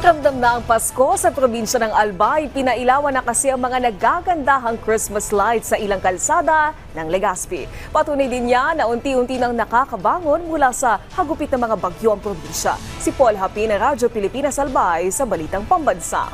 Ramdam na ang Pasko sa probinsya ng Albay. Pinailawan na kasi ang mga nagagandahang Christmas lights sa ilang kalsada ng Legazpi. Patunay din niya na unti-unti nang nakakabangon mula sa hagupit ng mga bagyo ang probinsya. Si Paul Hapi ng Radyo Pilipinas Albay sa Balitang Pambansa.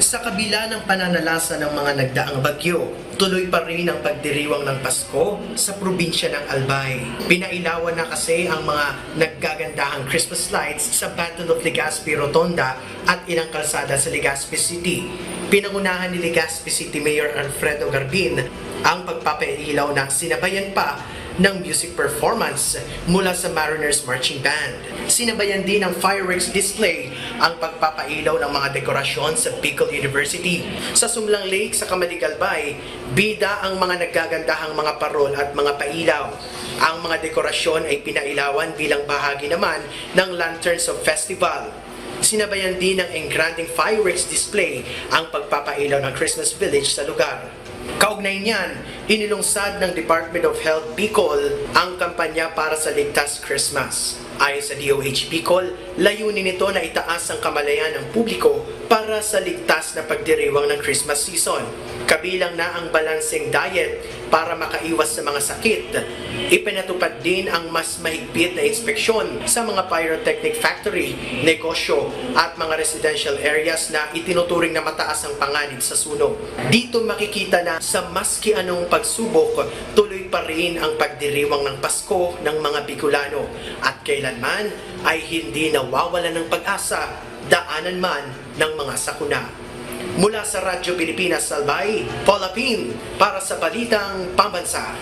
Sa kabila ng pananalasa ng mga nagdaang bagyo, tuloy pa rin ang pagdiriwang ng Pasko sa probinsya ng Albay. Pinailawan na kasi ang mga naggagandahang Christmas lights sa Battle of Legazpi Rotonda at ilang kalsada sa Legazpi City. Pinangunahan ni Legazpi City Mayor Alfredo Garbin ang pagpapailaw na sinabayan pa ng music performance mula sa Mariners Marching Band. Sinabayan din ng fireworks display ang pagpapailaw ng mga dekorasyon sa Bicol University. Sa Sumlang Lake sa Camaligalbay, bida ang mga naggagandahang mga parol at mga pailaw. Ang mga dekorasyon ay pinailawan bilang bahagi naman ng Lanterns of Festival. Sinabayan din ng engranding fireworks display ang pagpapailaw ng Christmas Village sa lugar. Kaugnay niyan, inilungsad ng Department of Health Bicol ang kampanya para sa Ligtas Christmas. Ayon sa DOH Bicol, layunin nito na itaas ang kamalayan ng publiko para sa ligtas na pagdiriwang ng Christmas season. Kabilang na ang balancing diet para makaiwas sa mga sakit. Ipinatupad din ang mas mahigpit na inspeksyon sa mga pyrotechnic factory, negosyo at mga residential areas na itinuturing na mataas ang panganib sa sunog. Dito makikita na sa maski anong pagsubok, tuloy pa rin ang pagdiriwang ng Pasko ng mga Bicolano at kailanman ay hindi nawawalan ng pag-asa, daanan man ng mga sakuna. Mula sa Radyo Pilipinas Albay, Paul Apin para sa Balitang Pambansa.